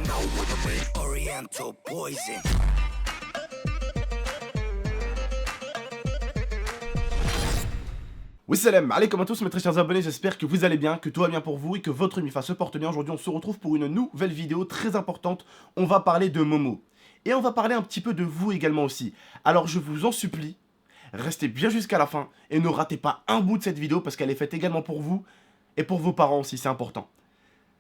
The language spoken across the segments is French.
know what I mean? Oriental poison. Oui salam, allez comme à tous mes très chers abonnés, j'espère que vous allez bien, que tout va bien pour vous et que votre MIFA se porte bien. Aujourd'hui on se retrouve pour une nouvelle vidéo très importante, on va parler de Momo. Et on va parler un petit peu de vous également aussi. Alors je vous en supplie, restez bien jusqu'à la fin et ne ratez pas un bout de cette vidéo parce qu'elle est faite également pour vous et pour vos parents aussi, c'est important.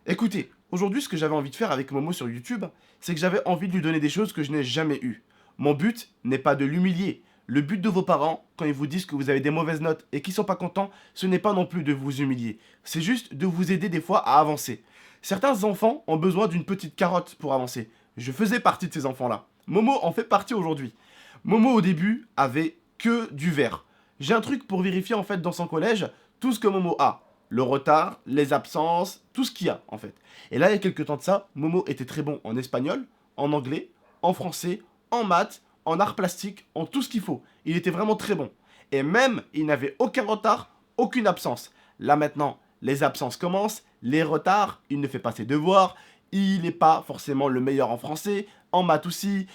Écoutez, aujourd'hui ce que j'avais envie de faire avec Momo sur YouTube, c'est que j'avais envie de lui donner des choses que je n'ai jamais eues. Mon but n'est pas de l'humilier. Le but de vos parents, quand ils vous disent que vous avez des mauvaises notes et qu'ils sont pas contents, ce n'est pas non plus de vous humilier. C'est juste de vous aider des fois à avancer. Certains enfants ont besoin d'une petite carotte pour avancer. Je faisais partie de ces enfants-là. Momo en fait partie aujourd'hui. Momo au début avait que du vert. J'ai un truc pour vérifier en fait dans son collège tout ce que Momo a. Le retard, les absences, tout ce qu'il y a en fait. Et là il y a quelques temps de ça, Momo était très bon en espagnol, en anglais, en français, en maths, en art plastique, en tout ce qu'il faut. Il était vraiment très bon. Et même, il n'avait aucun retard, aucune absence. Là maintenant, les absences commencent, les retards, il ne fait pas ses devoirs, il n'est pas forcément le meilleur en français, en maths aussi.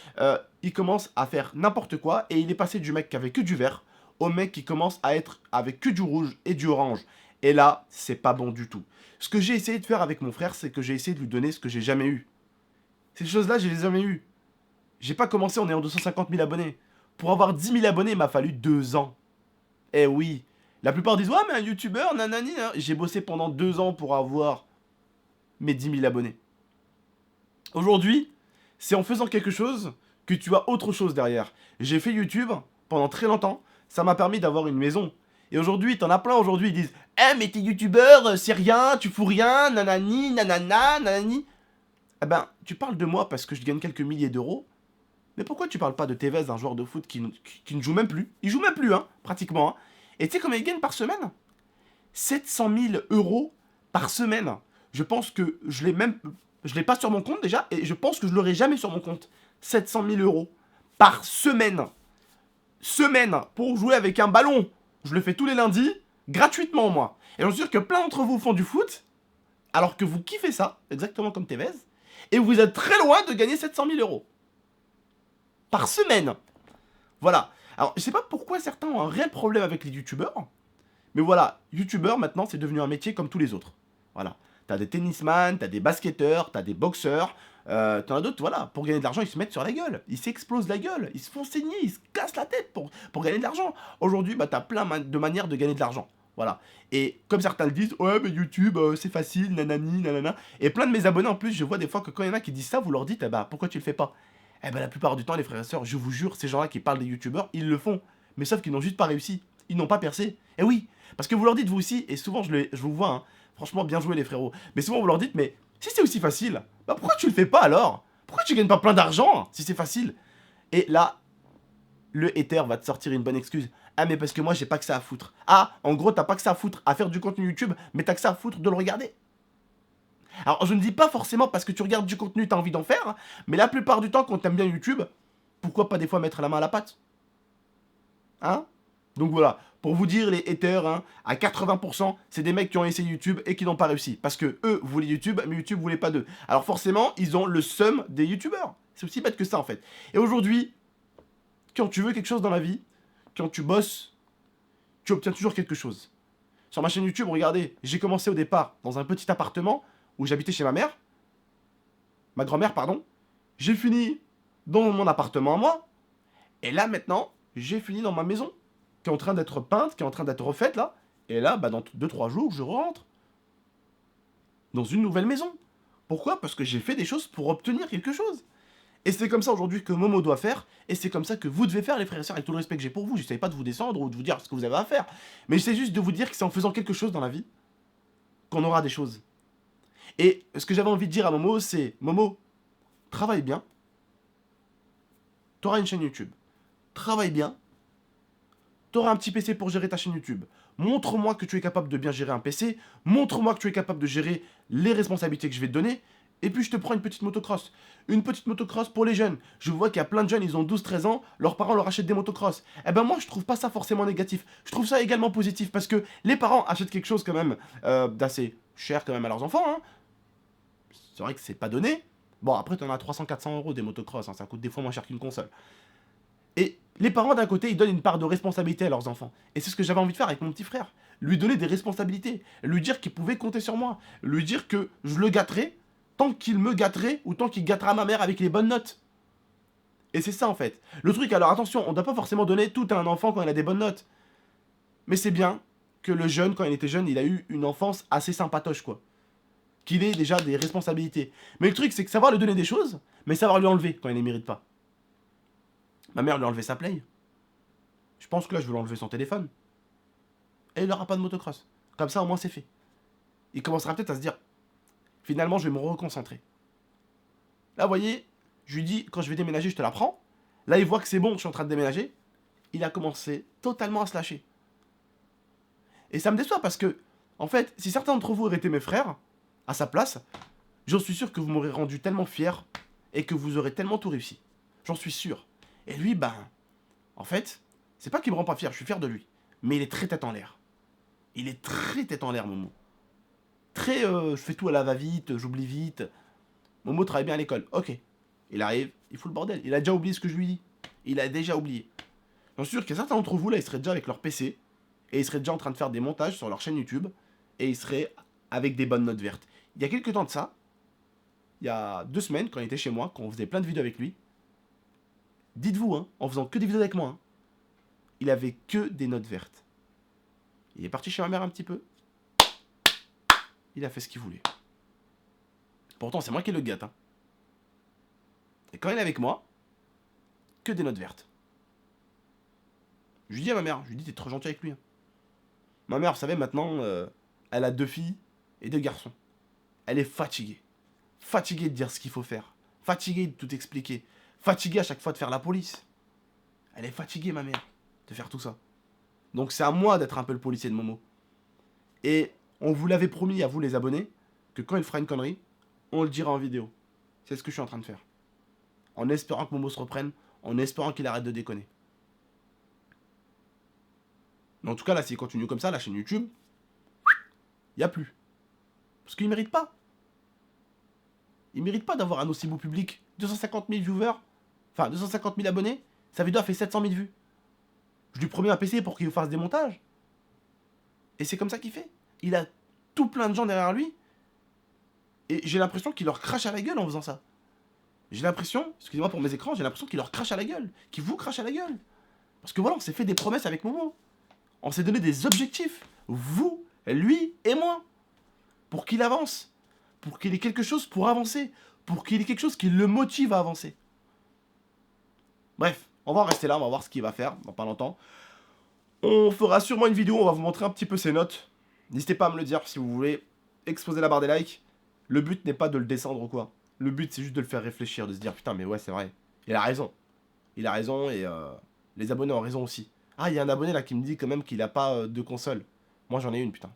Il commence à faire n'importe quoi et il est passé du mec qui avait que du vert au mec qui commence à être avec que du rouge et du orange. Et là, c'est pas bon du tout. Ce que j'ai essayé de faire avec mon frère, c'est que j'ai essayé de lui donner ce que j'ai jamais eu. Ces choses-là, je les ai jamais eues. J'ai pas commencé en ayant 250 000 abonnés. Pour avoir 10 000 abonnés, il m'a fallu 2 ans. Eh oui. La plupart disent, ouais, mais un youtubeur, nanani, hein. J'ai bossé pendant 2 ans pour avoir mes 10 000 abonnés. Aujourd'hui, c'est en faisant quelque chose que tu as autre chose derrière. J'ai fait YouTube pendant très longtemps. Ça m'a permis d'avoir une maison. Et aujourd'hui, t'en as plein aujourd'hui, ils disent, eh, mais t'es youtubeur, c'est rien, tu fous rien, nanani, nanana, nanani. Eh ben, tu parles de moi parce que je gagne quelques milliers d'euros. Mais pourquoi tu parles pas de Tevez, un joueur de foot qui ne joue même plus? Il joue même plus, hein, pratiquement. Hein. Et tu sais combien il gagne par semaine? 700 000 euros par semaine. Je pense que je l'ai pas sur mon compte déjà, et je pense que je l'aurai jamais sur mon compte. 700 000 euros par semaine. Semaine pour jouer avec un ballon. Je le fais tous les lundis, gratuitement moi. Et j'en suis sûr que plein d'entre vous font du foot, alors que vous kiffez ça, exactement comme Tevez, et vous êtes très loin de gagner 700 000 euros. Par semaine. Voilà. Alors, je sais pas pourquoi certains ont un réel problème avec les youtubeurs. Mais voilà, youtubeur maintenant, c'est devenu un métier comme tous les autres. Voilà. T'as des tennisman, t'as des basketteurs, t'as des boxeurs. T'en as d'autres, voilà. Pour gagner de l'argent, ils se mettent sur la gueule. Ils s'explosent la gueule. Ils se font saigner. Ils se cassent la tête pour gagner de l'argent. Aujourd'hui, bah, t'as plein de manières de gagner de l'argent. Voilà. Et comme certains le disent, ouais, mais YouTube, c'est facile, nanani, nanana. Et plein de mes abonnés, en plus, je vois des fois que quand il y en a qui disent ça, vous leur dites, eh bah, pourquoi tu le fais pas? Eh ben la plupart du temps, les frères et sœurs, je vous jure, ces gens-là qui parlent des youtubeurs, ils le font. Mais sauf qu'ils n'ont juste pas réussi. Ils n'ont pas percé. Et oui, parce que vous leur dites vous aussi, et souvent je vous vois, hein, franchement bien joué les frérots. Mais souvent vous leur dites, mais si c'est aussi facile, bah pourquoi tu le fais pas alors? Pourquoi tu gagnes pas plein d'argent si c'est facile? Et là, le hater va te sortir une bonne excuse. Ah mais parce que moi j'ai pas que ça à foutre. Ah, en gros t'as pas que ça à foutre à faire du contenu YouTube, mais t'as que ça à foutre de le regarder. Alors, je ne dis pas forcément parce que tu regardes du contenu, t'as envie d'en faire, hein, mais la plupart du temps, quand t'aimes bien YouTube, pourquoi pas des fois mettre la main à la pâte? Hein? Donc voilà, pour vous dire, les haters, hein, à 80%, c'est des mecs qui ont essayé YouTube et qui n'ont pas réussi. Parce que eux voulaient YouTube, mais YouTube voulait pas d'eux. Alors forcément, ils ont le seum des YouTubeurs. C'est aussi bête que ça, en fait. Et aujourd'hui, quand tu veux quelque chose dans la vie, quand tu bosses, tu obtiens toujours quelque chose. Sur ma chaîne YouTube, regardez, j'ai commencé au départ dans un petit appartement où j'habitais chez ma grand-mère, pardon. J'ai fini dans mon appartement à moi. Et là, maintenant, j'ai fini dans ma maison, qui est en train d'être peinte, qui est en train d'être refaite, là. Et là, bah, dans 2-3 jours, je rentre dans une nouvelle maison. Pourquoi? Parce que j'ai fait des choses pour obtenir quelque chose. Et c'est comme ça aujourd'hui que Momo doit faire, et c'est comme ça que vous devez faire, les frères et sœurs, avec tout le respect que j'ai pour vous. J'essaie pas de vous descendre ou de vous dire ce que vous avez à faire. Mais j'essaie juste de vous dire que c'est en faisant quelque chose dans la vie qu'on aura des choses. Et ce que j'avais envie de dire à Momo, c'est Momo, travaille bien. T'auras une chaîne YouTube. Travaille bien. T'auras un petit PC pour gérer ta chaîne YouTube. Montre-moi que tu es capable de bien gérer un PC. Montre-moi que tu es capable de gérer les responsabilités que je vais te donner. Et puis je te prends une petite motocross. Une petite motocross pour les jeunes. Je vois qu'il y a plein de jeunes, ils ont 12-13 ans, leurs parents leur achètent des motocross. Eh ben moi je trouve pas ça forcément négatif. Je trouve ça également positif parce que les parents achètent quelque chose quand même d'assez cher quand même à leurs enfants. Hein. C'est vrai que c'est pas donné. Bon, après, t'en as 300-400 € des motocross, hein, ça coûte des fois moins cher qu'une console. Et les parents, d'un côté, ils donnent une part de responsabilité à leurs enfants. Et c'est ce que j'avais envie de faire avec mon petit frère. Lui donner des responsabilités. Lui dire qu'il pouvait compter sur moi. Lui dire que je le gâterai tant qu'il me gâterait ou tant qu'il gâtera ma mère avec les bonnes notes. Et c'est ça, en fait. Le truc, alors attention, on ne doit pas forcément donner tout à un enfant quand il a des bonnes notes. Mais c'est bien que le jeune, quand il était jeune, il a eu une enfance assez sympatoche, quoi. Qu'il ait déjà des responsabilités. Mais le truc, c'est que savoir lui donner des choses, mais savoir lui enlever quand il ne les mérite pas. Ma mère lui a enlevé sa play. Je pense que là, je vais lui enlever son téléphone. Et il n'aura pas de motocross. Comme ça, au moins, c'est fait. Il commencera peut-être à se dire, finalement, je vais me reconcentrer. Là, vous voyez, je lui dis, quand je vais déménager, je te la prends. Là, il voit que c'est bon, je suis en train de déménager. Il a commencé totalement à se lâcher. Et ça me déçoit parce que, en fait, si certains d'entre vous auraient été mes frères, à sa place, j'en suis sûr que vous m'aurez rendu tellement fier et que vous aurez tellement tout réussi. J'en suis sûr. Et lui, ben, en fait, c'est pas qu'il me rend pas fier, je suis fier de lui. Mais il est très tête en l'air. Il est très tête en l'air, Momo. Très, je fais tout à la va-vite, j'oublie vite. Momo travaille bien à l'école. Ok. Il arrive, il fout le bordel. Il a déjà oublié ce que je lui dis. Il a déjà oublié. J'en suis sûr que certains d'entre vous, là, ils seraient déjà avec leur PC. Et ils seraient déjà en train de faire des montages sur leur chaîne YouTube. Et ils seraient avec des bonnes notes vertes. Il y a quelques temps de ça, il y a 2 semaines, quand il était chez moi, quand on faisait plein de vidéos avec lui, dites-vous, hein, en faisant que des vidéos avec moi, hein, il avait que des notes vertes. Il est parti chez ma mère un petit peu. Il a fait ce qu'il voulait. Pourtant, c'est moi qui le gâte. Hein. Et quand il est avec moi, que des notes vertes. Je lui dis à ma mère, je lui dis, t'es trop gentil avec lui. Hein. Ma mère, vous savez, maintenant, elle a 2 filles et 2 garçons. Elle est fatiguée. Fatiguée de dire ce qu'il faut faire. Fatiguée de tout expliquer. Fatiguée à chaque fois de faire la police. Elle est fatiguée, ma mère, de faire tout ça. Donc c'est à moi d'être un peu le policier de Momo. Et on vous l'avait promis à vous les abonnés, que quand il fera une connerie, on le dira en vidéo. C'est ce que je suis en train de faire. En espérant que Momo se reprenne, en espérant qu'il arrête de déconner. Mais en tout cas, là, s'il continue comme ça, la chaîne YouTube, il n'y a plus. Parce qu'il ne mérite pas. Il ne mérite pas d'avoir un aussi beau public. 250 000 viewers, enfin 250 000 abonnés, sa vidéo a fait 700 000 vues. Je lui promets un PC pour qu'il fasse des montages. Et c'est comme ça qu'il fait. Il a tout plein de gens derrière lui. Et j'ai l'impression qu'il leur crache à la gueule en faisant ça. J'ai l'impression, excusez-moi pour mes écrans, j'ai l'impression qu'il leur crache à la gueule. Qu'il vous crache à la gueule. Parce que voilà, on s'est fait des promesses avec Momo. On s'est donné des objectifs. Vous, lui et moi. Pour qu'il avance. Pour qu'il ait quelque chose pour avancer. Pour qu'il ait quelque chose qui le motive à avancer. Bref, on va en rester là, on va voir ce qu'il va faire dans pas longtemps. On fera sûrement une vidéo, on va vous montrer un petit peu ses notes. N'hésitez pas à me le dire si vous voulez exploser la barre des likes. Le but n'est pas de le descendre ou quoi. Le but c'est juste de le faire réfléchir, de se dire putain mais ouais c'est vrai. Il a raison. Il a raison et les abonnés ont raison aussi. Ah il y a un abonné là qui me dit quand même qu'il a pas de console. Moi j'en ai une putain.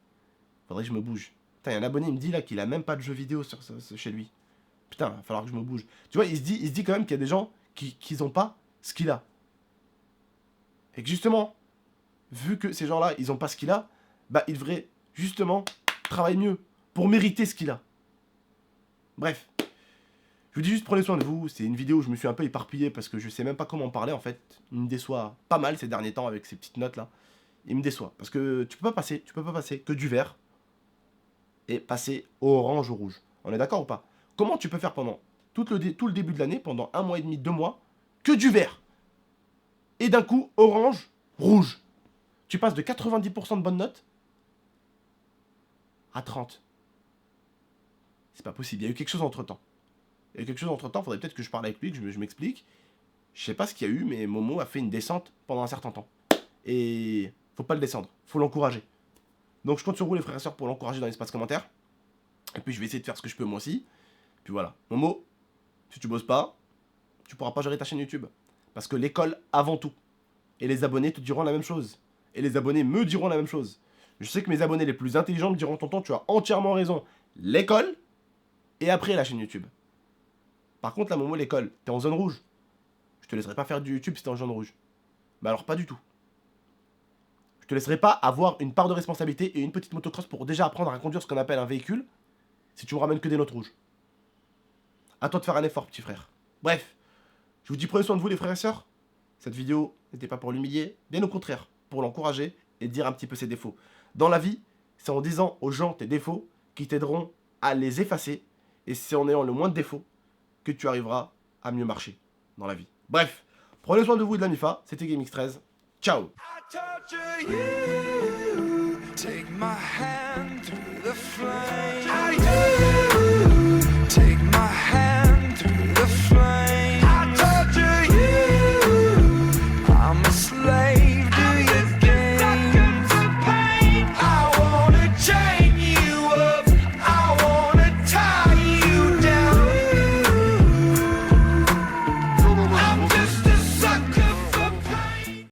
Faudrait que je me bouge. Putain il y a un abonné il me dit là qu'il a même pas de jeux vidéo chez lui. Putain, il va falloir que je me bouge. Tu vois, il se dit quand même qu'il y a des gens qui ont pas ce qu'il a. Et que justement, vu que ces gens-là, ils ont pas ce qu'il a, bah ils devraient justement travailler mieux pour mériter ce qu'il a. Bref. Je vous dis juste prenez soin de vous. C'est une vidéo où je me suis un peu éparpillé parce que je sais même pas comment en parler en fait. Il me déçoit pas mal ces derniers temps avec ces petites notes là. Il me déçoit parce que tu peux pas passer que du vert et passer au orange ou au rouge. On est d'accord ou pas? Comment tu peux faire pendant tout le début de l'année, pendant 1 mois et demi, 2 mois, que du vert? Et d'un coup, orange, rouge. Tu passes de 90% de bonnes notes à 30. C'est pas possible, il y a eu quelque chose entre temps. Il y a eu quelque chose entre temps, faudrait peut-être que je parle avec lui, que je m'explique. Je sais pas ce qu'il y a eu, mais Momo a fait une descente pendant un certain temps. Et faut pas le descendre, faut l'encourager. Donc je compte sur vous les frères et sœurs pour l'encourager dans l'espace commentaire. Et puis je vais essayer de faire ce que je peux moi aussi. Puis voilà. Momo, si tu bosses pas, tu pourras pas gérer ta chaîne YouTube. Parce que l'école avant tout. Et les abonnés te diront la même chose. Et les abonnés me diront la même chose. Je sais que mes abonnés les plus intelligents me diront tonton, tu as entièrement raison. L'école et après la chaîne YouTube. Par contre, là, Momo, l'école, t'es en zone rouge. Je te laisserai pas faire du YouTube si t'es en zone rouge. Mais alors, pas du tout. Je te laisserai pas avoir une part de responsabilité et une petite motocross pour déjà apprendre à conduire ce qu'on appelle un véhicule si tu me ramènes que des notes rouges. À toi de faire un effort, petit frère. Bref, je vous dis prenez soin de vous les frères et sœurs. Cette vidéo n'était pas pour l'humilier, bien au contraire, pour l'encourager et dire un petit peu ses défauts. Dans la vie, c'est en disant aux gens tes défauts qui t'aideront à les effacer, et c'est en ayant le moins de défauts que tu arriveras à mieux marcher dans la vie. Bref, prenez soin de vous et de la MIFA, c'était GameX13. Ciao. I torture you. Take my hand through the flame.